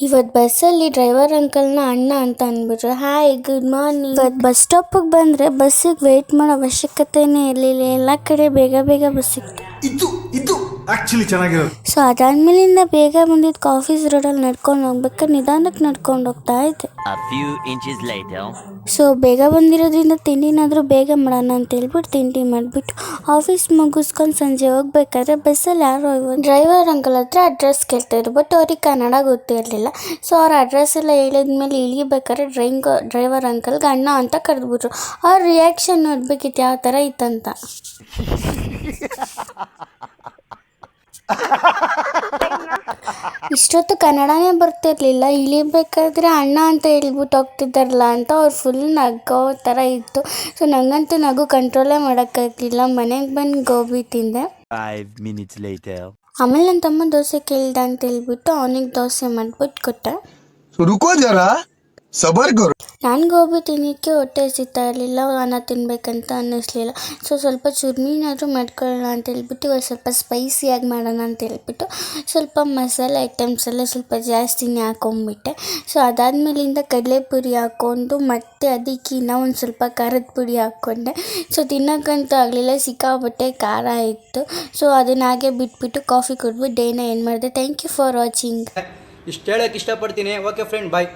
ಇವತ್ತು ಬಸ್ಸಲ್ಲಿ ಡ್ರೈವರ್ ಅಂಕಲ್ನ ಅಣ್ಣ ಅಂತ ಅಂದ್ಬಿಟ್ರು. Hi, good morning. ಇವತ್ತು ಬಸ್ ಸ್ಟಾಪಿಗೆ ಬಂದರೆ ಬಸ್ಸಿಗೆ ವೆಯ್ಟ್ ಮಾಡೋ ಅವಶ್ಯಕತೆನೇ ಇರಲಿಲ್ಲ. ಎಲ್ಲ ಕಡೆ ಬೇಗ ಬೇಗ ಬಸ್ ಸಿಕ್ತು. ಇದು ಆಕ್ಚುಲಿ ಚೆನ್ನಾಗಿರೋದು. ಸೊ ಅದಾದ್ಮೇಲಿಂದ ಬೇಗ ಬಂದಿದ್ದು ಕಾಫೀಸ್ ರೋಡಲ್ಲಿ ನಡ್ಕೊಂಡು ಹೋಗ್ಬೇಕಾದ್ರೆ ನಿಧಾನಕ್ಕೆ ನಡ್ಕೊಂಡು ಹೋಗ್ತಾ ಇದ್ದೆ. ಸೊ ಬೇಗ ಬಂದಿರೋದ್ರಿಂದ ತಿಂಡಿನಾದರೂ ಬೇಗ ಮಾಡೋಣ ಅಂತ ಹೇಳ್ಬಿಟ್ಟು ತಿಂಡಿ ಮಾಡಿಬಿಟ್ಟು ಆಫೀಸ್ ಮುಗಿಸ್ಕೊಂಡು ಸಂಜೆ ಹೋಗ್ಬೇಕಾದ್ರೆ ಬಸ್ಸಲ್ಲಿ ಯಾರೋ ಡ್ರೈವರ್ ಅಂಕಲ್ ಹತ್ರ ಅಡ್ರೆಸ್ ಕೇಳ್ತಾಯಿದ್ರು. ಬಟ್ ಅವ್ರಿಗೆ ಕನ್ನಡ ಗೊತ್ತಿರಲಿಲ್ಲ. ಸೊ ಅವ್ರ ಅಡ್ರೆಸ್ ಎಲ್ಲ ಹೇಳಿದ್ಮೇಲೆ ಇಳಿಬೇಕಾದ್ರೆ ಡ್ರೈವರ್ ಅಂಕಲ್ಗೆ ಅಣ್ಣ ಅಂತ ಕರೆದ್ಬಿಟ್ರು. ಅವ್ರ ರಿಯಾಕ್ಷನ್ ನೋಡ್ಬೇಕಿತ್ತು ಯಾವ ಥರ ಇತ್ತಂತ. ಇಷ್ಟೊತ್ತು ಕನ್ನಡನೇ ಬರ್ತಿರ್ಲಿಲ್ಲ. ಇಳಿಬೇಕಾದ್ರೆ ಅಣ್ಣ ಅಂತ ಹೇಳ್ಬಿಟ್ಟು ಹೋಗ್ತಿದ್ದಾರಲ್ಲ ಅಂತ ಅವ್ರು ಫುಲ್ ನಗೋ ಥರ ಇತ್ತು. ಸೊ ನಂಗಂತೂ ನಗು ಕಂಟ್ರೋಲೇ ಮಾಡೋಕ್ಕಾಗಲಿಲ್ಲ. ಮನೆಗೆ ಬಂದು ಗೋಬಿ ತಿಂದೆ. 5 minutes later. ಆಮೇಲೆ ನನ್ನ ತಮ್ಮ ದೋಸೆ ಕೇಳ್ದ ಅಂತ ಹೇಳ್ಬಿಟ್ಟು ಅವನಿಗೆ ದೋಸೆ ಮಾಡಿಬಿಟ್ಟು ಕೊಟ್ಟೆ. ರುಕೋ ಜರಾ ಸಬರ್ ಕರೋ. ನಾನು ಗೋಬಿ ತಿನ್ನೋಕ್ಕೆ ಹೊಟ್ಟೆ ಹಸಿತಾ ಇರಲಿಲ್ಲ, ಅನ್ನ ತಿನ್ನಬೇಕಂತ ಅನ್ನಿಸ್ಲಿಲ್ಲ. ಸೊ ಸ್ವಲ್ಪ ಚೂರ್ಮಿನಾದರೂ ಮಾಡ್ಕೊಳ್ಳೋಣ ಅಂತ ಹೇಳ್ಬಿಟ್ಟು ಇವಾಗ ಸ್ವಲ್ಪ ಸ್ಪೈಸಿಯಾಗಿ ಮಾಡೋಣ ಅಂತ ಹೇಳ್ಬಿಟ್ಟು ಸ್ವಲ್ಪ ಮಸಾಲೆ ಐಟಮ್ಸ್ ಎಲ್ಲ ಸ್ವಲ್ಪ ಜಾಸ್ತಿನೇ ಹಾಕೊಂಡ್ಬಿಟ್ಟೆ. ಸೊ ಅದಾದಮೇಲಿಂದ ಕಡಲೆಪುರಿ ಹಾಕ್ಕೊಂಡು ಮತ್ತೆ ಅದಕ್ಕೆ ಇನ್ನೂ ಒಂದು ಸ್ವಲ್ಪ ಖಾರದ ಪುಡಿ ಹಾಕ್ಕೊಂಡೆ. ಸೊ ತಿನ್ನೋಕ್ಕಂತೂ ಆಗಲಿಲ್ಲ, ಸಿಕ್ಕಾಪಟ್ಟೆ ಖಾರ ಇತ್ತು. ಸೊ ಅದನ್ನ ಹಾಗೆ ಬಿಟ್ಬಿಟ್ಟು ಕಾಫಿ ಕುಡಿದ್ಬಿಟ್ಟು ಡೇನ ಏನು ಮಾಡಿದೆ. Thank you for watching. ಇಷ್ಟು ಹೇಳೋಕ್ಕೆ ಇಷ್ಟಪಡ್ತೀನಿ. ಓಕೆ ಫ್ರೆಂಡ್, ಬಾಯ್.